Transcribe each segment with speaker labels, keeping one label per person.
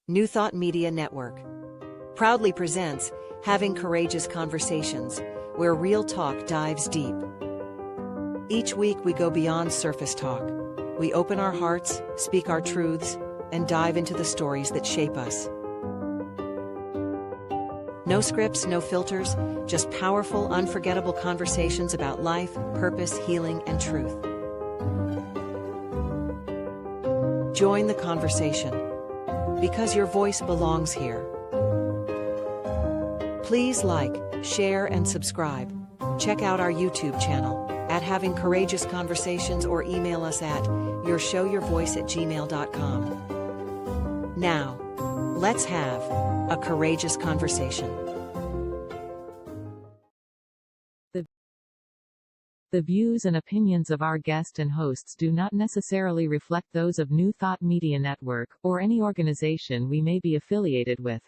Speaker 1: New Thought Media Network proudly presents Having Courageous Conversations, where real talk dives deep. Each week we go beyond surface talk. We open our hearts, speak our truths, and dive into the stories that shape us. No scripts, no filters, just powerful, unforgettable conversations about life, purpose, healing, and truth. Join the conversation, because your voice belongs here. Please like, share, and subscribe. Check out our YouTube channel at Having Courageous Conversations or email us at yourshowyourvoice@gmail.com. Now, let's have a courageous conversation.
Speaker 2: The views and opinions of our guest and hosts do not necessarily reflect those of New Thought Media Network, or any organization we may be affiliated with.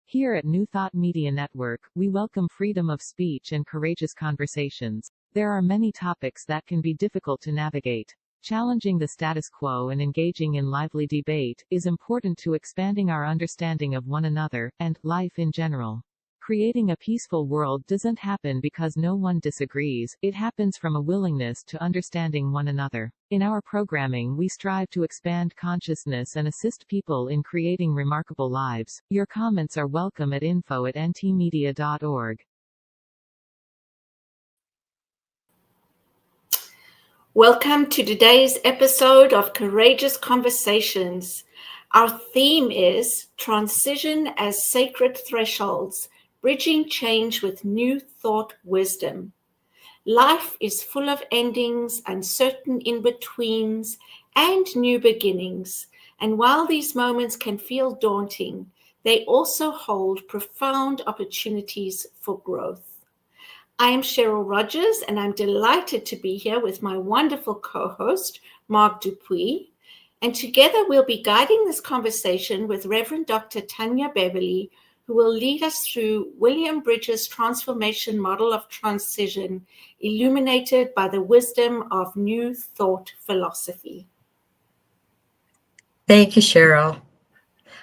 Speaker 2: Here at New Thought Media Network, we welcome freedom of speech and courageous conversations. There are many topics that can be difficult to navigate. Challenging the status quo and engaging in lively debate is important to expanding our understanding of one another, and life in general. Creating a peaceful world doesn't happen because no one disagrees, it happens from a willingness to understanding one another. In our programming we strive to expand consciousness and assist people in creating remarkable lives. Your comments are welcome at info@ntmedia.org.
Speaker 3: Welcome to today's episode of Courageous Conversations. Our theme is Transition as Sacred Thresholds, Bridging Change with New Thought Wisdom. Life is full of endings, uncertain in-betweens, and new beginnings. And while these moments can feel daunting, they also hold profound opportunities for growth. I am Cheryl Rogers, and I'm delighted to be here with my wonderful co-host, Mark Dupuis. And together we'll be guiding this conversation with Reverend Dr. Tynya Beverly, who will lead us through William Bridges' transformation model of transition, illuminated by the wisdom of New Thought philosophy.
Speaker 4: Thank you, Cheryl.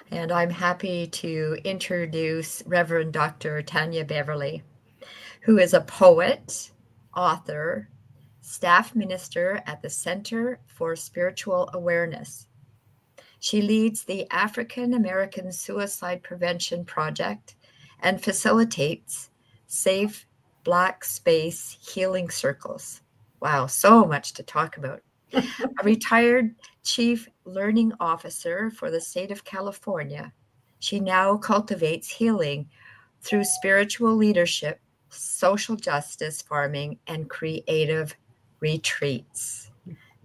Speaker 4: And I'm happy to introduce Reverend Dr. Tynya Beverly, who is a poet, author, staff minister at the Center for Spiritual Awareness. She leads the African American Suicide Prevention Project and facilitates safe Black space healing circles. Wow, so much to talk about. A retired chief learning officer for the state of California, she now cultivates healing through spiritual leadership, social justice farming, and creative retreats.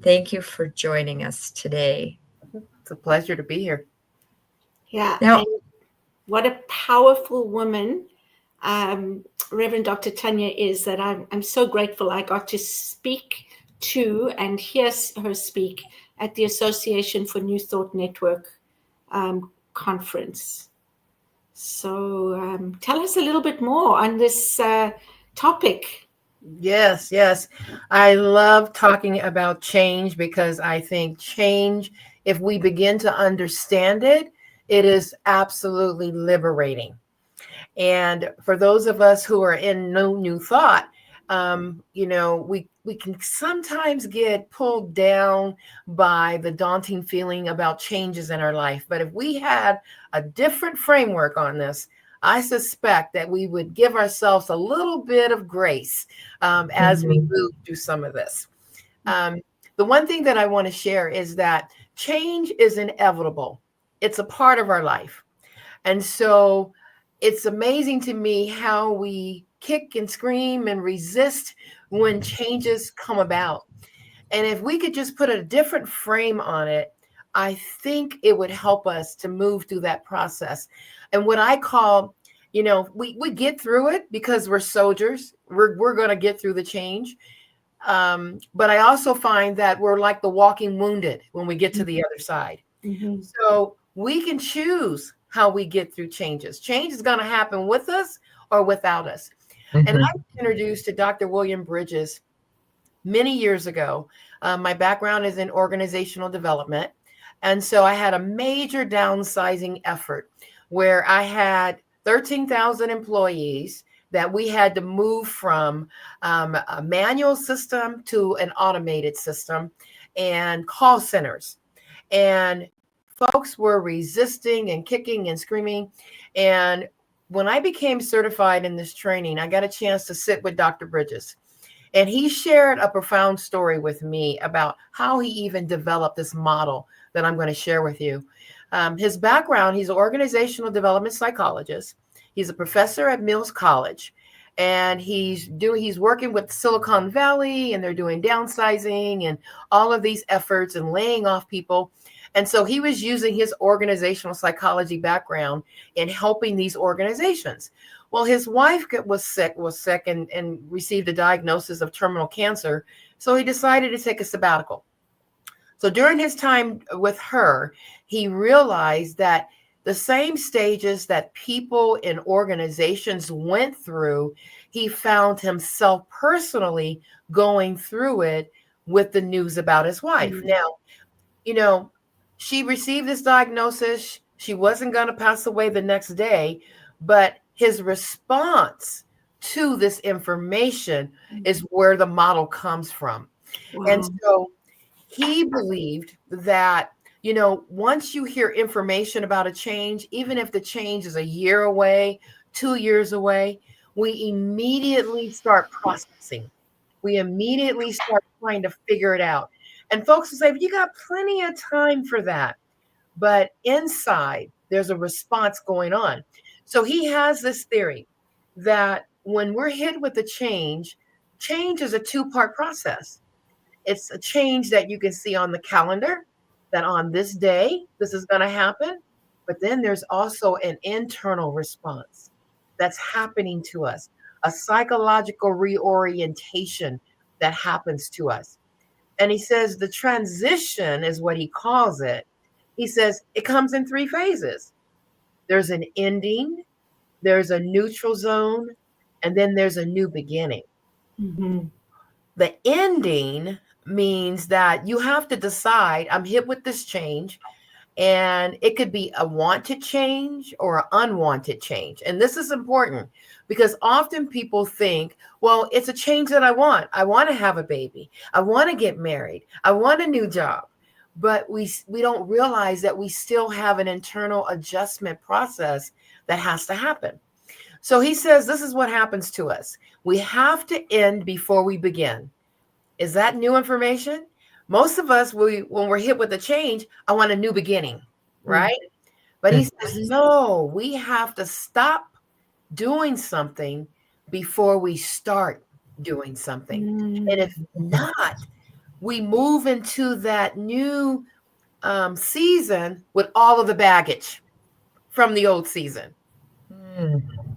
Speaker 4: Thank you for joining us today.
Speaker 5: It's a pleasure to be here.
Speaker 3: Yeah,
Speaker 4: Now,
Speaker 3: and what a powerful woman Reverend Dr. Tynya is, that I'm so grateful I got to speak to and hear her speak at the Association for New Thought Network conference. So tell us a little bit more on this topic.
Speaker 5: Yes. I love talking about change because I think change, if we begin to understand it, it is absolutely liberating. And for those of us who are in new thought, we can sometimes get pulled down by the daunting feeling about changes in our life. But if we had a different framework on this, I suspect that we would give ourselves a little bit of grace as we move through some of this. The one thing that I want to share is that change is inevitable. It's a part of our life. And so it's amazing to me how we kick and scream and resist when changes come about. And if we could just put a different frame on it, I think it would help us to move through that process. And what I call, we get through it because we're soldiers. We're going to get through the change. But I also find that we're like the walking wounded when we get to the other side. Mm-hmm. So we can choose how we get through changes. Change is going to happen with us or without us. Mm-hmm. And I was introduced to Dr. William Bridges many years ago. My background is in organizational development. And so I had a major downsizing effort where I had 13,000 employees that we had to move from a manual system to an automated system and call centers. And folks were resisting and kicking and screaming. And when I became certified in this training, I got a chance to sit with Dr. Bridges. And he shared a profound story with me about how he even developed this model that I'm going to share with you. His background, he's an organizational development psychologist. He's a professor at Mills College. And he's working with Silicon Valley, and they're doing downsizing and all of these efforts and laying off people. And so he was using his organizational psychology background in helping these organizations. Well, his wife was sick and received a diagnosis of terminal cancer. So he decided to take a sabbatical. So during his time with her, he realized that the same stages that people in organizations went through, he found himself personally going through it with the news about his wife. Mm-hmm. Now, she received this diagnosis. She wasn't going to pass away the next day, but his response to this information is where the model comes from. Wow. And so he believed that, once you hear information about a change, even if the change is a year away, 2 years away, we immediately start processing. We immediately start trying to figure it out. And folks will say, but you got plenty of time for that. But inside, there's a response going on. So he has this theory that when we're hit with a change is a two-part process. It's a change that you can see on the calendar, that on this day, this is going to happen. But then there's also an internal response that's happening to us, a psychological reorientation that happens to us. And he says the transition is what he calls it. He says it comes in 3 phases. There's an ending, there's a neutral zone, and then there's a new beginning. Mm-hmm. The ending means that you have to decide, I'm hit with this change, and it could be a wanted change or an unwanted change. And this is important because often people think, well, it's a change that I want. I want to have a baby. I want to get married. I want a new job. But we don't realize that we still have an internal adjustment process that has to happen. So he says this is what happens to us. We have to end before we begin. Is that new information? Most of us, when we're hit with a change, I want a new beginning, right? Mm-hmm. But he says, no, we have to stop doing something before we start doing something. Mm-hmm. And if not, we move into that new season with all of the baggage from the old season,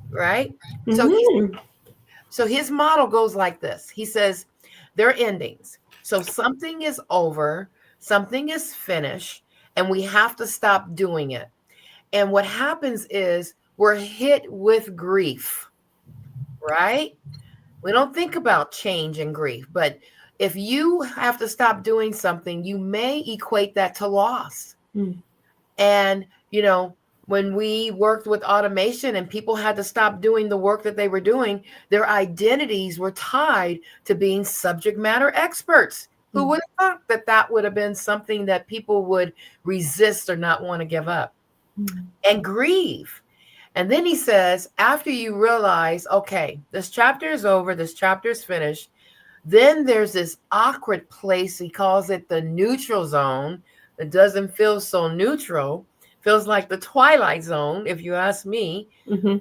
Speaker 5: right? Mm-hmm. So his model goes like this. He says, there are endings. So something is over, something is finished, and we have to stop doing it. And what happens is we're hit with grief, right? We don't think about change and grief, but if you have to stop doing something, you may equate that to loss. Mm. And, when we worked with automation and people had to stop doing the work that they were doing, their identities were tied to being subject matter experts. Who would have thought that would have been something that people would resist or not want to give up and grieve. And then he says, after you realize, okay, this chapter is over, this chapter is finished, then there's this awkward place. He calls it the neutral zone. It doesn't feel so neutral. Feels like the twilight zone, if you ask me. Mm-hmm.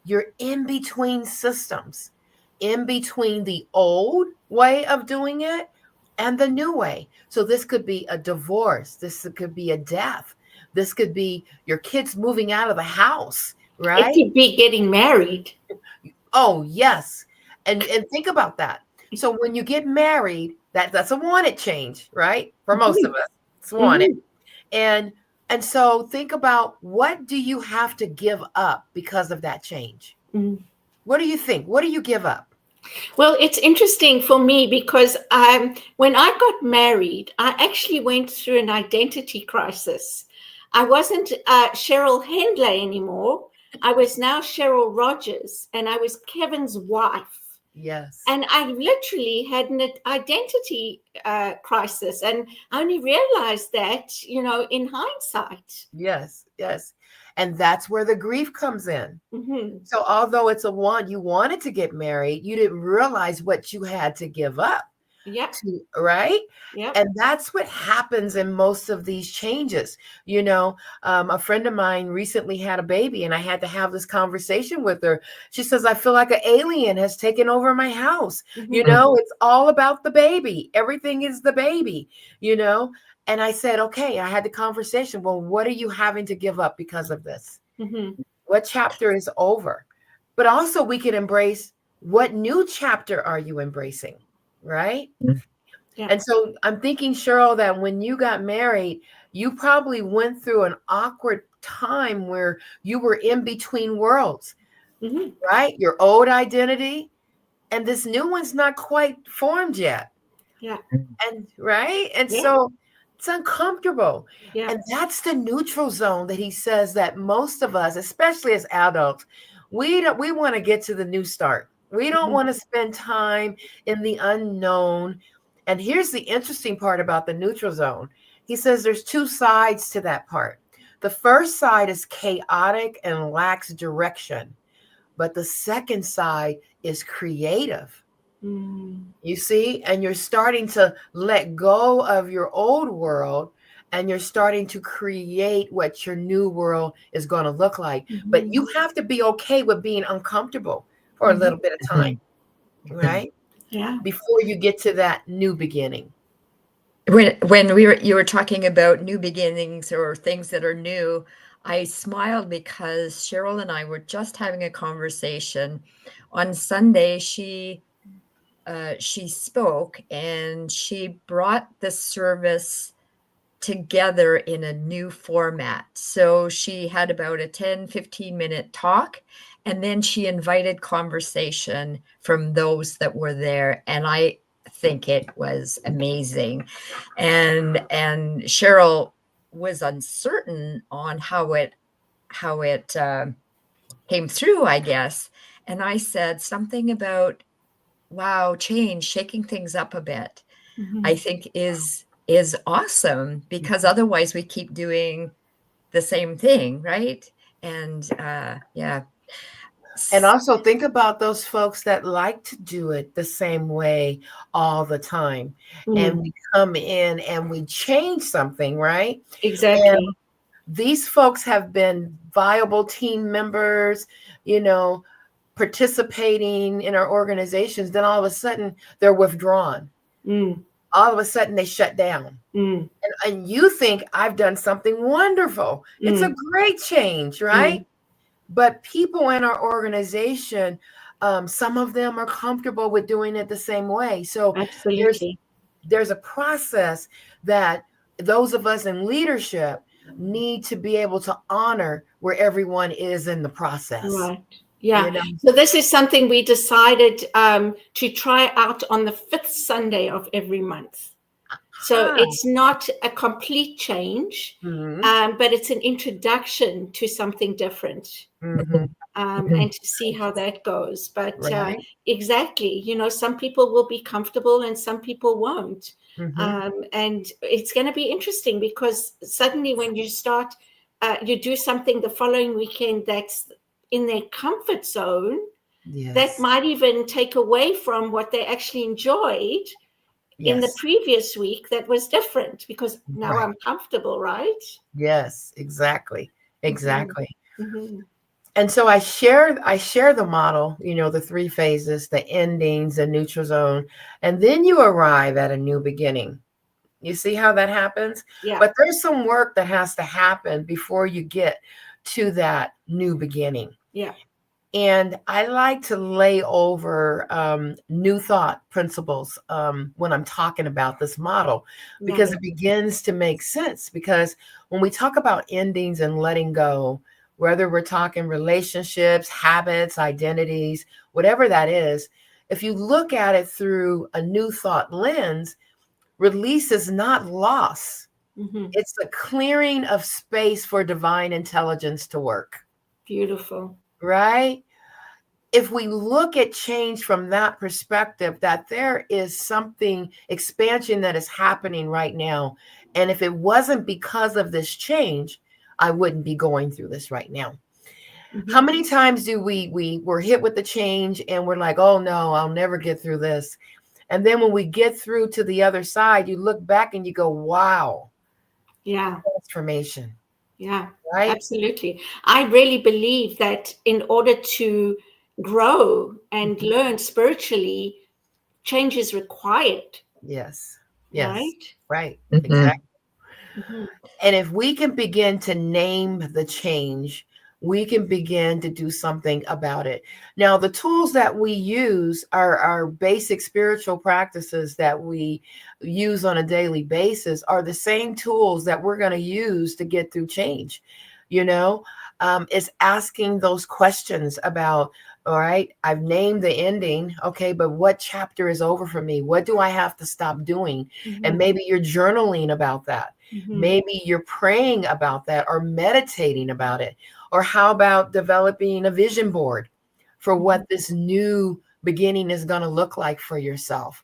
Speaker 5: You're in between systems, in between the old way of doing it and the new way. So this could be a divorce. This could be a death. This could be your kids moving out of the house, right?
Speaker 3: It could be getting married.
Speaker 5: Oh, yes. And think about that. So when you get married, that's a wanted change, right? For most of us, it's wanted. Mm-hmm. And so think about, what do you have to give up because of that change? Mm-hmm. What do you think? What do you give up?
Speaker 3: Well, it's interesting for me because when I got married, I actually went through an identity crisis. I wasn't Cheryl Handley anymore. I was now Cheryl Rogers, and I was Kevin's wife.
Speaker 5: Yes.
Speaker 3: And I literally had an identity crisis, and I only realized that, in hindsight.
Speaker 5: Yes. Yes. And that's where the grief comes in.
Speaker 3: Mm-hmm.
Speaker 5: So although it's you wanted to get married, you didn't realize what you had to give up.
Speaker 3: Yeah.
Speaker 5: Right?
Speaker 3: Yeah.
Speaker 5: And that's what happens in most of these changes. A friend of mine recently had a baby, and I had to have this conversation with her. She says, I feel like an alien has taken over my house.
Speaker 3: Mm-hmm.
Speaker 5: It's all about the baby. Everything is the baby, And I said, okay, I had the conversation. Well, what are you having to give up because of this?
Speaker 3: Mm-hmm.
Speaker 5: What chapter is over? But also we can embrace, what new chapter are you embracing? Right?
Speaker 3: Yeah.
Speaker 5: And so I'm thinking, Cheryl, that when you got married, you probably went through an awkward time where you were in between worlds,
Speaker 3: Mm-hmm.
Speaker 5: right? Your old identity and this new one's not quite formed yet.
Speaker 3: Yeah.
Speaker 5: And right. And
Speaker 3: Yeah.
Speaker 5: so it's uncomfortable.
Speaker 3: Yeah.
Speaker 5: And that's the neutral zone that he says that most of us, especially as adults, we want to get to the new start. We don't
Speaker 3: Mm-hmm.
Speaker 5: want to spend time in the unknown. And here's the interesting part about the neutral zone. He says there's two sides to that part. The first side is chaotic and lacks direction, but the second side is creative. You see, and you're starting to let go of your old world, and you're starting to create what your new world is going to look like.
Speaker 3: Mm-hmm.
Speaker 5: But you have to be okay with being uncomfortable for a little bit of time, right?
Speaker 3: Yeah.
Speaker 5: Before you get to that new beginning.
Speaker 4: When you were talking about new beginnings or things that are new, I smiled because Cheryl and I were just having a conversation. On Sunday, she spoke, and she brought the service together in a new format. So she had about a 10-15 minute talk, and then she invited conversation from those that were there. And I think it was amazing. And Cheryl was uncertain on how it came through, I guess. And I said something about, wow, change, shaking things up a bit, I think is awesome, because otherwise we keep doing the same thing, right? And yeah.
Speaker 5: And also think about those folks that like to do it the same way all the time. And we come in and we change something, right?
Speaker 3: Exactly.
Speaker 5: And these folks have been viable team members, participating in our organizations. Then all of a sudden they're withdrawn. All of a sudden they shut down. And you think, I've done something wonderful. It's a great change, right? But people in our organization, some of them are comfortable with doing it the same way. So
Speaker 3: absolutely,
Speaker 5: there's a process that those of us in leadership need to be able to honor where everyone is in the process.
Speaker 3: Right. Yeah. So this is something we decided to try out on the 5th Sunday of every month. So it's not a complete change, but it's an introduction to something different, and to see how that goes. But exactly, some people will be comfortable and some people won't. And it's going to be interesting, because suddenly when you start, you do something the following weekend that's in their comfort zone, that might even take away from what they actually enjoyed in the previous week that was different, because now I'm comfortable, right?
Speaker 5: Yes, exactly. And so I share the model, the 3 phases, the endings, the neutral zone, and then you arrive at a new beginning. You see how that happens?
Speaker 3: Yeah.
Speaker 5: But there's some work that has to happen before you get to that new beginning.
Speaker 3: Yeah.
Speaker 5: And I like to lay over new thought principles when I'm talking about this model, because it begins to make sense. Because when we talk about endings and letting go, whether we're talking relationships, habits, identities, whatever that is, if you look at it through a new thought lens, release is not loss. It's a clearing of space for divine intelligence to work.
Speaker 3: Beautiful.
Speaker 5: Right? If we look at change from that perspective, that there is something, expansion that is happening right now. And if it wasn't because of this change, I wouldn't be going through this right now. How many times do we were hit with the change and we're like, oh no, I'll never get through this. And then when we get through to the other side, you look back and you go, wow.
Speaker 3: Yeah.
Speaker 5: Transformation.
Speaker 3: Yeah,
Speaker 5: right?
Speaker 3: Absolutely. I really believe that in order to grow and learn spiritually, change is required.
Speaker 5: Yes.
Speaker 3: Right?
Speaker 5: Exactly.
Speaker 3: Mm-hmm.
Speaker 5: And if we can begin to name the change, we can begin to do something about it. Now, the tools that we use are our basic spiritual practices that we use on a daily basis are the same tools that we're going to use to get through change. It's asking those questions about, all right, I've named the ending. Okay, but what chapter is over for me? What do I have to stop doing? And maybe you're journaling about that. Maybe you're praying about that or meditating about it. Or how about developing a vision board for what this new beginning is going to look like for yourself?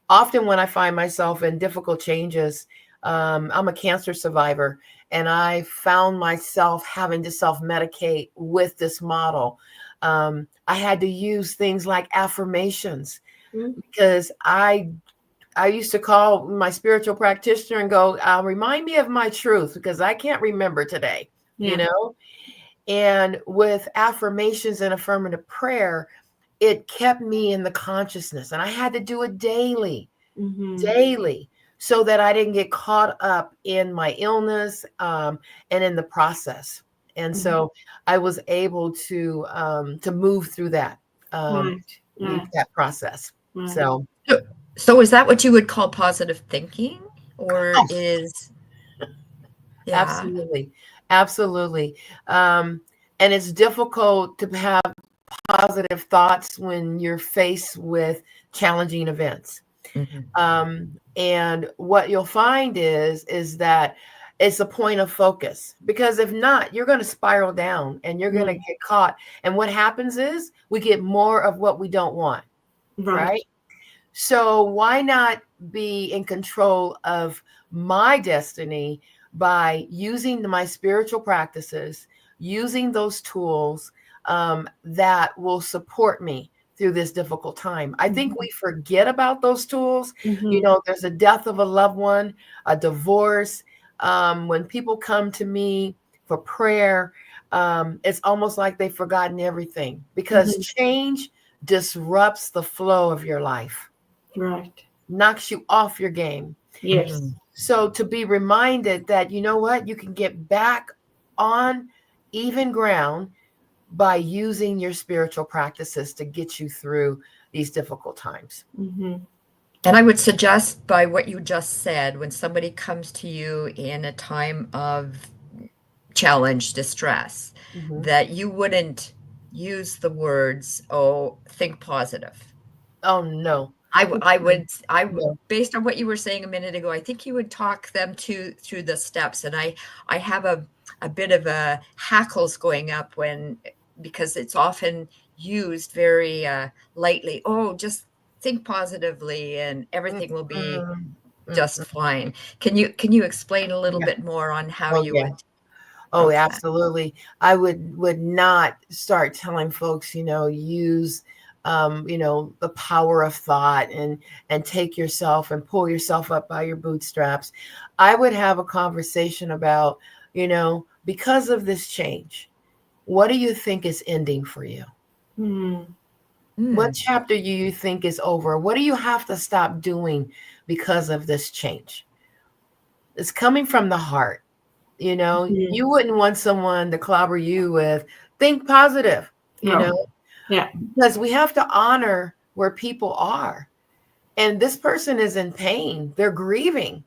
Speaker 5: Often when I find myself in difficult changes, I'm a cancer survivor, and I found myself having to self-medicate with this model. I had to use things like affirmations because I used to call my spiritual practitioner and go, remind me of my truth because I can't remember today, And with affirmations and affirmative prayer, it kept me in the consciousness. And I had to do it daily, so that I didn't get caught up in my illness and in the process. And so I was able to move through that, that process.
Speaker 3: Right.
Speaker 4: So is that what you would call positive thinking, or is
Speaker 5: Absolutely. And it's difficult to have positive thoughts when you're faced with challenging events. And what you'll find is that it's a point of focus, because if not, you're going to spiral down and you're going to get caught. And what happens is we get more of what we don't want. Right? So why not be in control of my destiny by using my spiritual practices, using those tools that will support me through this difficult time? I think we forget about those tools. There's a death of a loved one, a divorce. When people come to me for prayer, it's almost like they've forgotten everything, because change disrupts the flow of your life.
Speaker 3: Right.
Speaker 5: Knocks you off your game.
Speaker 3: Yes.
Speaker 5: So to be reminded that, you know what, you can get back on even ground by using your spiritual practices to get you through these difficult times.
Speaker 4: And I would suggest, by what you just said, when somebody comes to you in a time of challenge, distress, that you wouldn't use the words, oh, think positive.
Speaker 5: Oh, no.
Speaker 4: I would, based on what you were saying a minute ago, I think you would talk them through the steps. And I have a bit of a hackles going up because it's often used very lightly. Oh, just think positively and everything will be just fine. Can you explain a little bit more on how you would?
Speaker 5: Oh, absolutely. I would not start telling folks, use the power of thought and take yourself and pull yourself up by your bootstraps. I would have a conversation about, because of this change, what do you think is ending for you? What chapter do you think is over? What do you have to stop doing because of this change? It's coming from the heart. You wouldn't want someone to clobber you with think positive, because we have to honor where people are. And this person is in pain. They're grieving.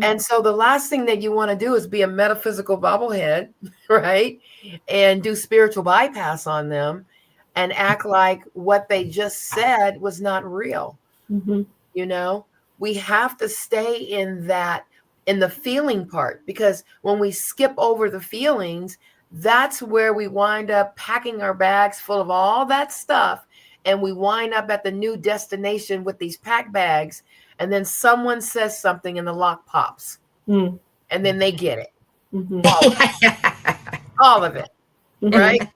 Speaker 5: And so the last thing that you want to do is be a metaphysical bobblehead, right? And do spiritual bypass on them and act like what they just said was not real.
Speaker 3: Mm-hmm.
Speaker 5: You know, we have to stay in the feeling part, because when we skip over the feelings, that's where we wind up packing our bags full of all that stuff. And we wind up at the new destination with these pack bags. And then someone says something and the lock pops.
Speaker 3: Mm.
Speaker 5: And then they get it.
Speaker 3: Mm-hmm.
Speaker 5: All of it.
Speaker 3: Mm-hmm.
Speaker 5: Right.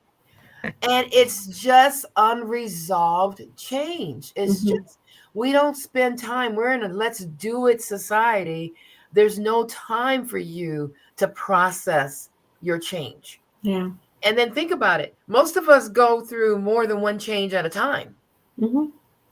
Speaker 5: And it's just unresolved change. It's
Speaker 3: Mhm.
Speaker 5: just, we don't spend time. We're in a let's do it society. There's no time for you to process your change.
Speaker 3: Yeah.
Speaker 5: And then think about it. Most of us go through more than one change at a time.
Speaker 3: Mm-hmm.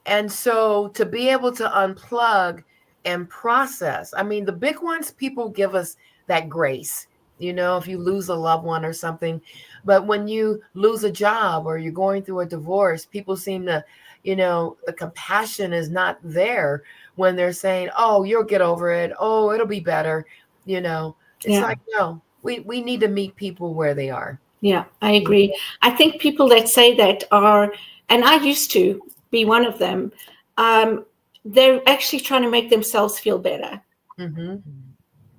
Speaker 5: And so to be able to unplug and process, I mean, the big ones, people give us that grace, you know, if you lose a loved one or something. But when you lose a job or you're going through a divorce, people seem to, you know, the compassion is not there when they're saying, oh, you'll get over it. Oh, it'll be better. You know, it's
Speaker 3: Yeah.
Speaker 5: like, no, we need to meet people where they are.
Speaker 3: Yeah, I agree. I think people that say that are, and I used to be one of them, they're actually trying to make themselves feel better,
Speaker 5: Mm-hmm.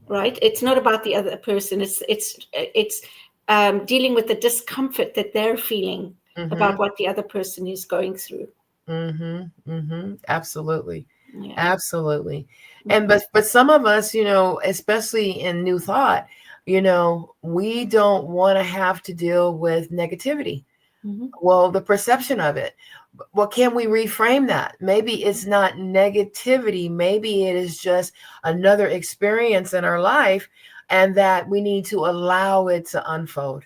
Speaker 3: right? It's not about the other person. It's dealing with the discomfort that they're feeling
Speaker 5: Mm-hmm.
Speaker 3: about what the other person is going through.
Speaker 5: Mm-hmm. Mm-hmm. Absolutely.
Speaker 3: Yeah.
Speaker 5: Absolutely. And but some of us, you know, especially in New Thought, you know, we don't want to have to deal with negativity.
Speaker 3: Mm-hmm.
Speaker 5: Well, the perception of it. Well, can we reframe that? Maybe it's not negativity. Maybe it is just another experience in our life, and that we need to allow it to unfold.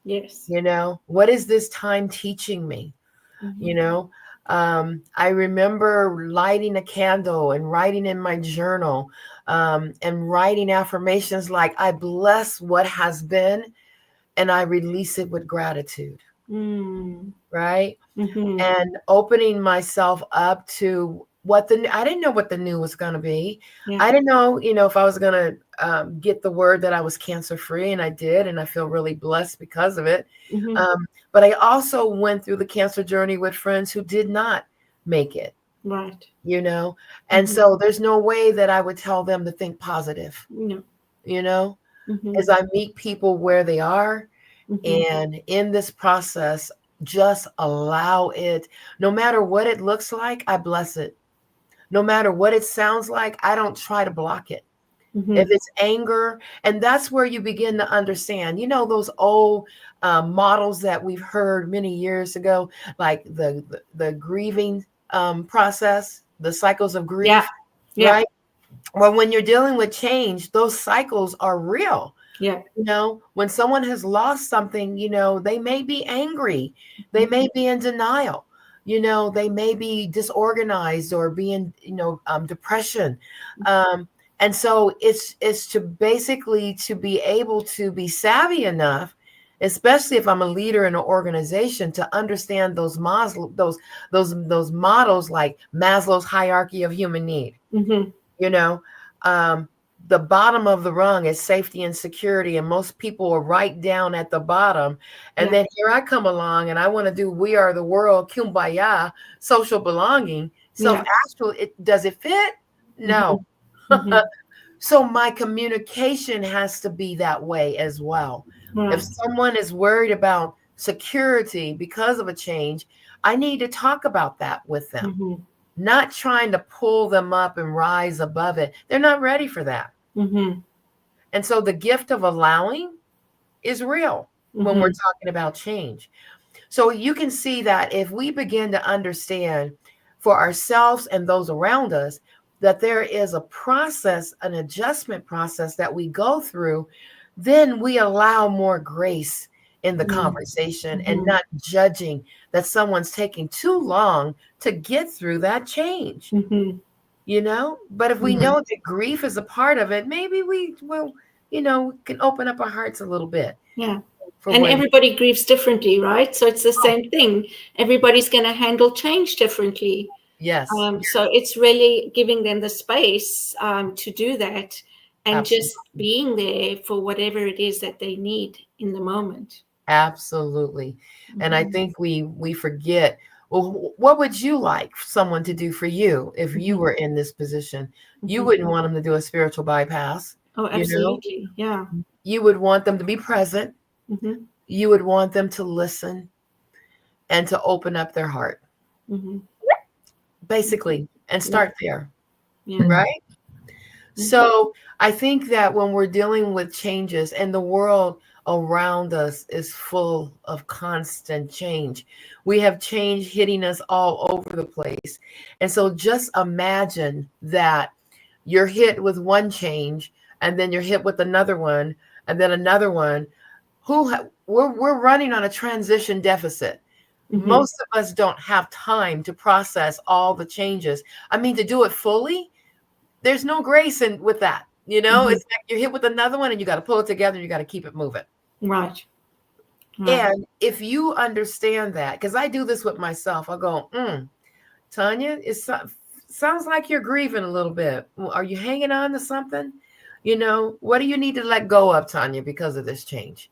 Speaker 3: Yes.
Speaker 5: You know, what is this time teaching me?
Speaker 3: Mm-hmm.
Speaker 5: You know, I remember lighting a candle and writing in my journal, and writing affirmations like, I bless what has been and I release it with gratitude.
Speaker 3: Mm.
Speaker 5: Right.
Speaker 3: Mm-hmm.
Speaker 5: And opening myself up to what I didn't know what the new was going to be.
Speaker 3: Yeah.
Speaker 5: I didn't know, you know, if I was going to get the word that I was cancer free, and I did. And I feel really blessed because of it.
Speaker 3: Mm-hmm.
Speaker 5: But I also went through the cancer journey with friends who did not make it.
Speaker 3: Right.
Speaker 5: You know, and
Speaker 3: Mm-hmm.
Speaker 5: so there's no way that I would tell them to think positive,
Speaker 3: No.
Speaker 5: you know,
Speaker 3: Mm-hmm.
Speaker 5: as I meet people where they are.
Speaker 3: Mm-hmm.
Speaker 5: And in this process, just allow it. No matter what it looks like, I bless it. No matter what it sounds like, I don't try to block it.
Speaker 3: Mm-hmm.
Speaker 5: If it's anger, and that's where you begin to understand, you know, those old models that we've heard many years ago, like the grieving process, the cycles of grief,
Speaker 3: Yeah. Yeah.
Speaker 5: right? Well, when you're dealing with change, those cycles are real.
Speaker 3: Yeah.
Speaker 5: You know, when someone has lost something, you know, they may be angry. They may be in denial. You know, they may be disorganized or be in, you know, depression. And so it's to basically to be able to be savvy enough, especially if I'm a leader in an organization, to understand those models like Maslow's hierarchy of human need.
Speaker 3: Mm-hmm.
Speaker 5: You know, the bottom of the rung is safety and security, and most people are right down at the bottom. And
Speaker 3: Yeah.
Speaker 5: then here I come along, and I want to do We Are the World, Kumbaya, social belonging. Self-actual, does it fit? No.
Speaker 3: Mm-hmm.
Speaker 5: So my communication has to be that way as well.
Speaker 3: Right.
Speaker 5: If someone is worried about security because of a change, I need to talk about that with them.
Speaker 3: Mm-hmm.
Speaker 5: Not trying to pull them up and rise above it. They're not ready for that.
Speaker 3: Mm-hmm.
Speaker 5: And so the gift of allowing is real when we're talking about change. So you can see that if we begin to understand for ourselves and those around us, that there is a process, an adjustment process that we go through, then we allow more grace in the conversation and not judging that someone's taking too long to get through that change.
Speaker 3: Mm-hmm.
Speaker 5: You know, but if we know that grief is a part of it, maybe we will, you know, can open up our hearts a little bit.
Speaker 3: Yeah. And everybody grieves differently, right? So it's the same thing. Everybody's going to handle change differently.
Speaker 5: Yes.
Speaker 3: So it's really giving them the space to do that, and
Speaker 5: Absolutely.
Speaker 3: just being there for whatever it is that they need in the moment.
Speaker 5: Absolutely. And I
Speaker 3: Mhm.
Speaker 5: think we forget, well, what would you like someone to do for you if you
Speaker 3: Mhm.
Speaker 5: were in this position? You
Speaker 3: Mhm.
Speaker 5: wouldn't want them to do a spiritual bypass,
Speaker 3: Oh,
Speaker 5: you know?
Speaker 3: absolutely. Yeah.
Speaker 5: You would want them to be present.
Speaker 3: Mhm.
Speaker 5: You would want them to listen and to open up their heart,
Speaker 3: Mhm.
Speaker 5: basically, and
Speaker 3: Yeah.
Speaker 5: start there,
Speaker 3: Yeah.
Speaker 5: right?
Speaker 3: Mhm.
Speaker 5: So I think that when we're dealing with changes and the world around us is full of constant change, we have change hitting us all over the place. And so just imagine that you're hit with one change and then you're hit with another one and then another one. We're running on a transition deficit.
Speaker 3: Mhm.
Speaker 5: Most of us don't have time to process all the changes. I mean, to do it fully, there's no grace in with that.
Speaker 3: Mhm.
Speaker 5: It's like you're hit with another one and you got to pull it together and you got to keep it moving.
Speaker 3: Right. Right.
Speaker 5: And if you understand that, because I do this with myself, I go, Tanya, sounds like you're grieving a little bit. Are you hanging on to something? What do you need to let go of, Tanya, because of this change?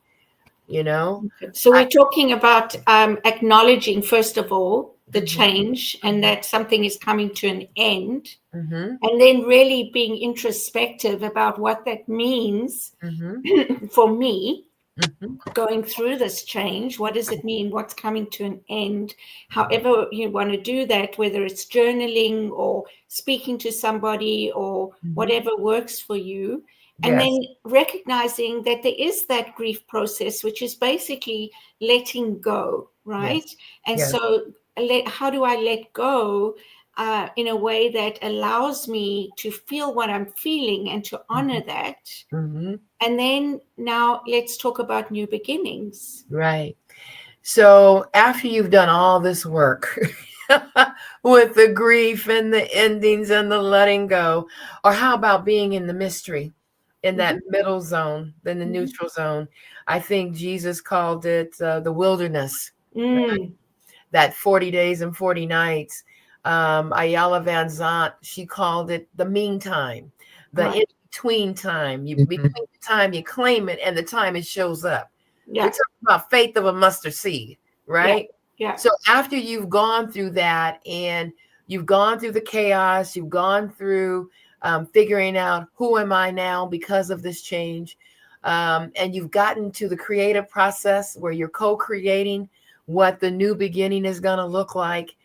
Speaker 3: So
Speaker 5: I,
Speaker 3: we're talking about acknowledging, first of all, the
Speaker 5: mhm,
Speaker 3: change and that something is coming to an end,
Speaker 5: mhm,
Speaker 3: and then really being introspective about what that means
Speaker 5: mhm,
Speaker 3: for me
Speaker 5: mhm,
Speaker 3: going through this change. What does it mean? What's coming to an end? However you want to do that, whether it's journaling or speaking to somebody or
Speaker 5: mhm.
Speaker 3: whatever works for you. And
Speaker 5: Yes,
Speaker 3: then recognizing that there is that grief process, which is basically letting go, right?
Speaker 5: yes,
Speaker 3: And
Speaker 5: yes.
Speaker 3: so how do I let go in a way that allows me to feel what I'm feeling and to honor
Speaker 5: Mhm,
Speaker 3: that?
Speaker 5: mhm.
Speaker 3: And then now let's talk about new beginnings.
Speaker 5: Right. So after you've done all this work with the grief and the endings and the letting go, or how about being in the mystery, in that middle zone, then the
Speaker 3: Mhm.
Speaker 5: neutral zone? I think Jesus called it the wilderness,
Speaker 3: Mm,
Speaker 5: that 40 days and 40 nights. Ayala Van Zant, she called it the meantime, the
Speaker 3: right.
Speaker 5: in-between time. Between the time you claim it and the time it shows up. We're
Speaker 3: Yeah.
Speaker 5: talking about faith of a mustard seed,
Speaker 3: Yeah.
Speaker 5: right?
Speaker 3: Yeah.
Speaker 5: So after you've gone through that and you've gone through the chaos, you've gone through figuring out who am I now because of this change, and you've gotten to the creative process where you're co-creating what the new beginning is going to look like,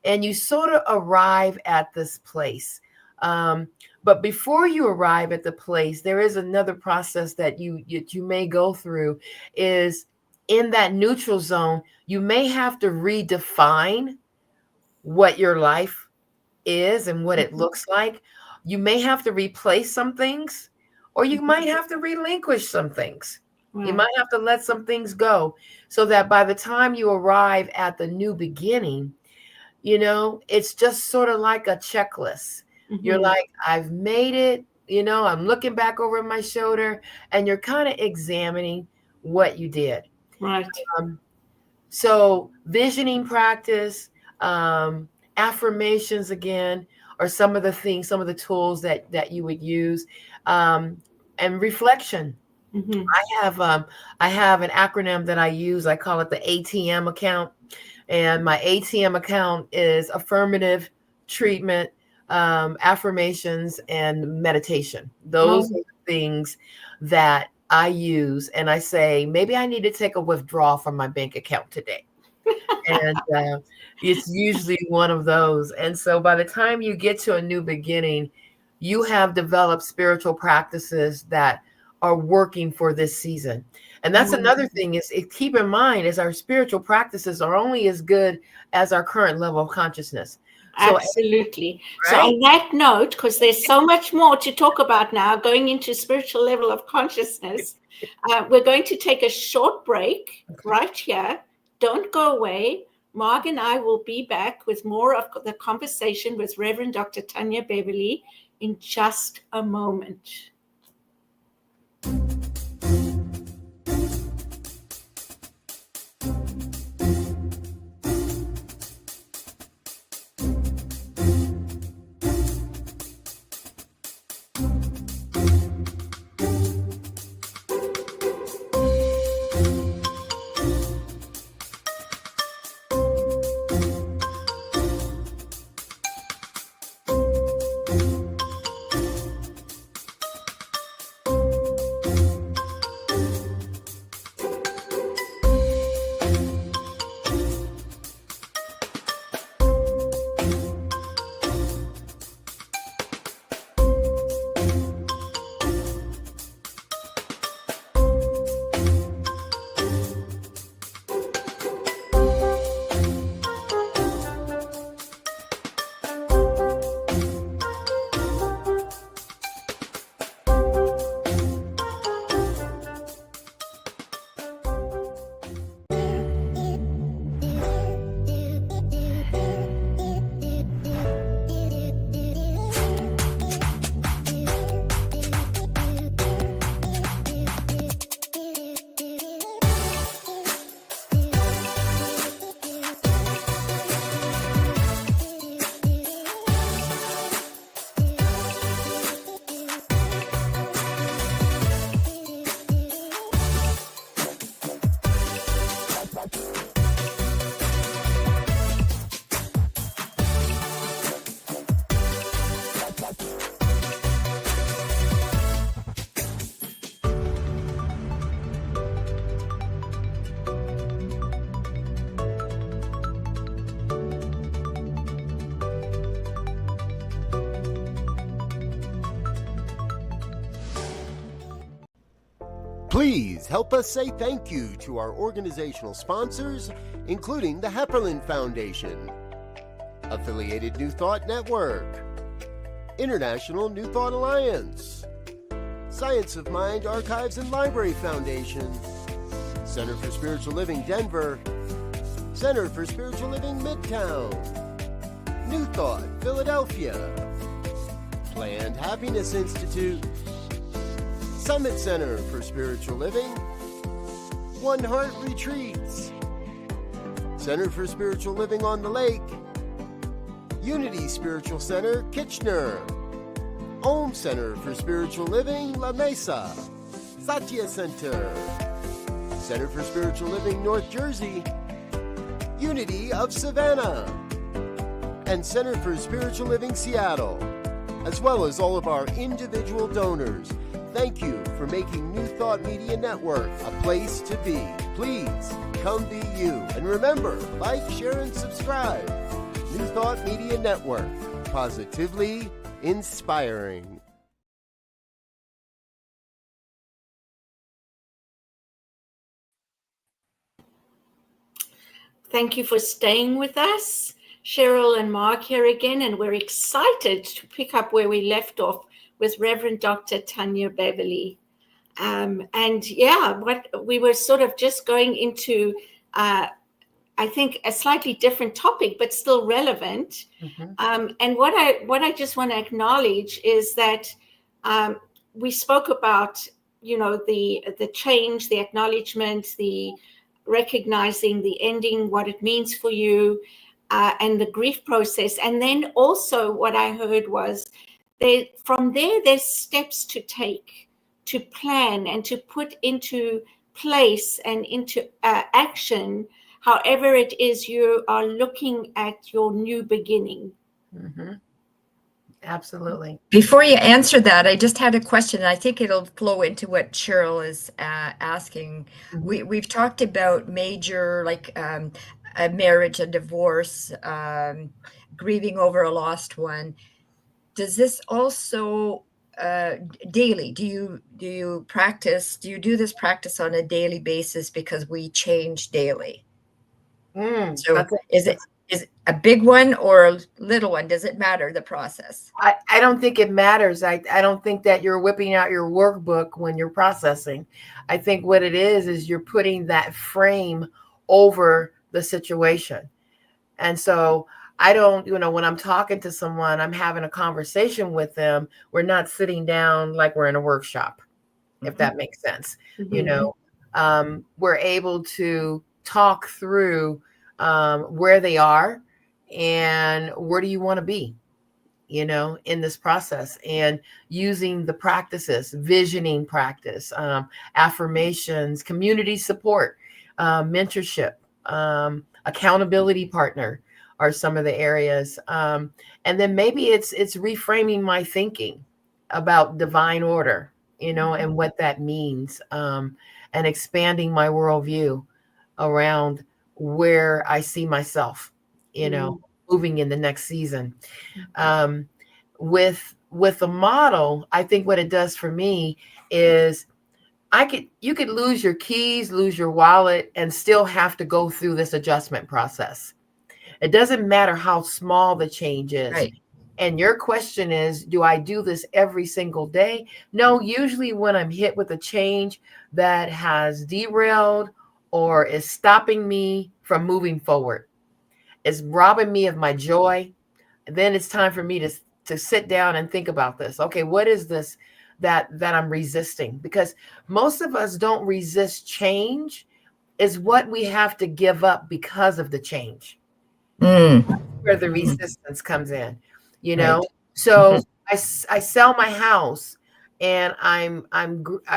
Speaker 5: and you sort of arrive at this place. But before you arrive at the place, there is another process that you may go through. Is in that neutral zone, you may have to redefine what your life is and what it
Speaker 3: Mhm.
Speaker 5: looks like. You may have to replace some things, or you might have to relinquish some things. You
Speaker 3: Right.
Speaker 5: might have to let some things go so that by the time you arrive at the new beginning, it's just sort of like a checklist. You're
Speaker 3: Mhm.
Speaker 5: like, I've made it, I'm looking back over my shoulder, and you're kind of examining what you did.
Speaker 3: Right.
Speaker 5: Um, so visioning practice, affirmations again, are some of the things, some of the tools that you would use, and reflection.
Speaker 3: Mhm.
Speaker 5: I have an acronym that I use. I call it the ATM account. And my ATM account is affirmative, treatment, affirmations, and meditation. Those are
Speaker 3: Oh,
Speaker 5: the things that I use. And I say, maybe I need to take a withdrawal from my bank account today. And it's usually one of those. And so by the time you get to a new beginning, you have developed spiritual practices that are working for this season. And that's another
Speaker 3: wonderful.
Speaker 5: thing keep in mind is our spiritual practices are only as good as our current level of consciousness. So,
Speaker 3: Absolutely. So,
Speaker 5: right?
Speaker 3: on that note, because there's so much more to talk about now, going into spiritual level of consciousness, we're going to take a short break right here. Don't go away. Marg and I will be back with more of the conversation with Reverend Dr. Tynya Beverly in just a moment.
Speaker 6: Please help us say thank you to our organizational sponsors, including the Hepperlin Foundation, Affiliated New Thought Network, International New Thought Alliance, Science of Mind Archives and Library Foundation, Center for Spiritual Living Denver, Center for Spiritual Living Midtown, New Thought Philadelphia, Planned Happiness Institute, Summit Center for Spiritual Living, One Heart Retreats, Center for Spiritual Living on the Lake, Unity Spiritual Center, Kitchener, Om Center for Spiritual Living, La Mesa, Satya Center, Center for Spiritual Living, North Jersey, Unity of Savannah, and Center for Spiritual Living, Seattle, as well as all of our individual donors. Thank you for making New Thought Media Network a place to be. Please come be you. And remember, like, share, and subscribe. New Thought Media Network, positively inspiring.
Speaker 3: Thank you for staying with us. Cheryl and Mark here again, and we're excited to pick up where we left off with Reverend Dr. Tynya Beverly. What we were sort of just going into, I think, a slightly different topic, but still relevant. Mm-hmm. And what I just want to acknowledge is that we spoke about, the change, the acknowledgement, the recognizing, the ending, what it means for you, and the grief process. And then also what I heard was from there, there's steps to take, to plan and to put into place and into action, however it is you are looking at your new beginning.
Speaker 5: Mm-hmm. Absolutely.
Speaker 4: Before you answer that, I just had a question. I think it'll flow into what Cheryl is asking. Mm-hmm. We've talked about major, like a marriage, a divorce, grieving over a lost one. Does this also daily? Do you do this practice on a daily basis, because we change daily? So is it a big one or a little one? Does it matter, the process?
Speaker 5: I don't think it matters. I don't think that you're whipping out your workbook when you're processing. I think what it is you're putting that frame over the situation. And so I don't, when I'm talking to someone, I'm having a conversation with them. We're not sitting down like we're in a workshop, if that makes sense. Mm-hmm. We're able to talk through where they are and where do you want to be, in this process, and using the practices, visioning practice, affirmations, community support, mentorship, accountability partner are some of the areas. And then maybe it's reframing my thinking about divine order, and what that means, and expanding my worldview around where I see myself, moving in the next season. With the model, I think what it does for me is you could lose your keys, lose your wallet, and still have to go through this adjustment process. It doesn't matter how small the change is.
Speaker 4: Right.
Speaker 5: And your question is, do I do this every single day? No, usually when I'm hit with a change that has derailed or is stopping me from moving forward, it's robbing me of my joy, then it's time for me to sit down and think about this. Okay, what is this that I'm resisting? Because most of us don't resist change. Is what we have to give up because of the change. Where the resistance comes in, Right. So I sell my house, and I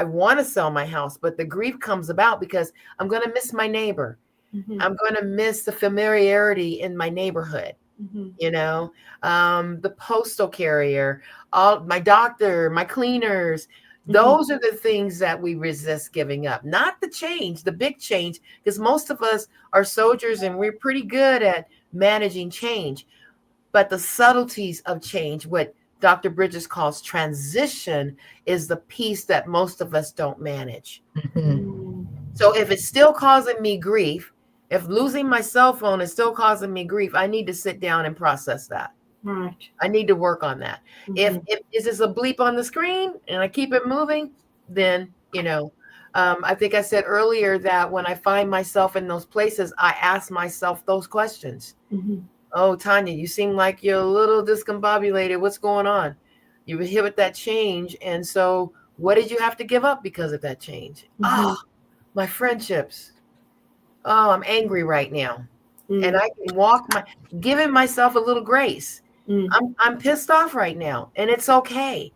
Speaker 5: want to sell my house, but the grief comes about because I'm going to miss my neighbor. Mm-hmm. I'm going to miss the familiarity in my neighborhood. Mm-hmm. The postal carrier, my doctor, my cleaners. Mm-hmm. Those are the things that we resist giving up, not the change, the big change, because most of us are soldiers and we're pretty good at managing change. But the subtleties of change, what Dr. Bridges calls transition is the piece that most of us don't manage.
Speaker 4: Mhm.
Speaker 5: So if it's still causing me grief, if losing my cell phone is still causing me grief, I need to sit down and process that.
Speaker 3: Right.
Speaker 5: I need to work on that. If is this a bleep on the screen and I keep it moving, then, I think I said earlier that when I find myself in those places, I ask myself those questions. Oh, Tynya, you seem like you're a little discombobulated. What's going on? You inhibit that change. And so what did you have to give up because of that change? Oh, my friendships. Oh, I'm angry right now. And I can giving myself a little grace. I'm pissed off right now. And it's okay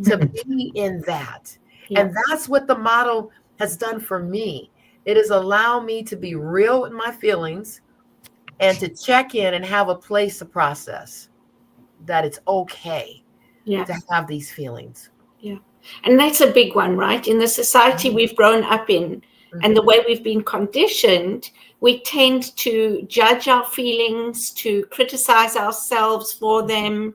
Speaker 5: to be in that.
Speaker 3: Yeah.
Speaker 5: And that's what the model has done for me. It has allowed me to be real with my feelings and to check in and have a place to process that it's okay to have these feelings.
Speaker 3: Yeah. And that's a big one, right? In the society we've grown up in and the way we've been conditioned, we tend to judge our feelings, to criticize ourselves for them.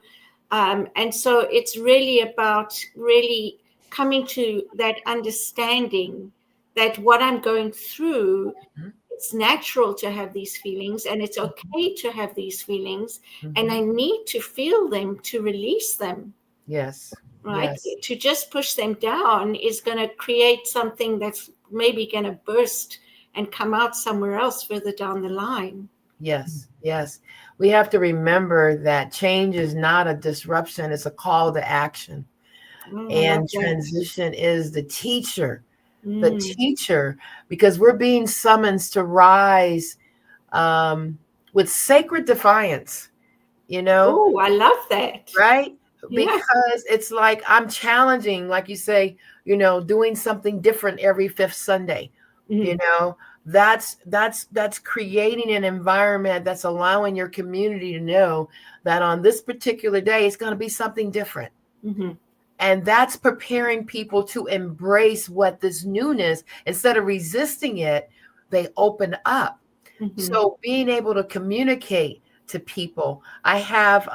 Speaker 3: And so it's really about really coming to that understanding that what I'm going through, it's natural to have these feelings and it's okay to have these feelings. And I need to feel them to release them.
Speaker 5: Yes.
Speaker 3: Right.
Speaker 5: Yes.
Speaker 3: To just push them down is going to create something that's maybe going to burst and come out somewhere else further down the line.
Speaker 5: Yes. Yes. We have to remember that change is not a disruption. It's a call to action. And transition is the teacher, because we're being summoned to rise with sacred defiance,
Speaker 3: Oh, I love that.
Speaker 5: right?
Speaker 3: Yeah.
Speaker 5: Because it's like I'm challenging, like you say, doing something different every fifth Sunday. That's creating an environment that's allowing your community to know that on this particular day, it's going to be something different. And that's preparing people to embrace what this newness, instead of resisting it, they open up. So being able to communicate to people, I have,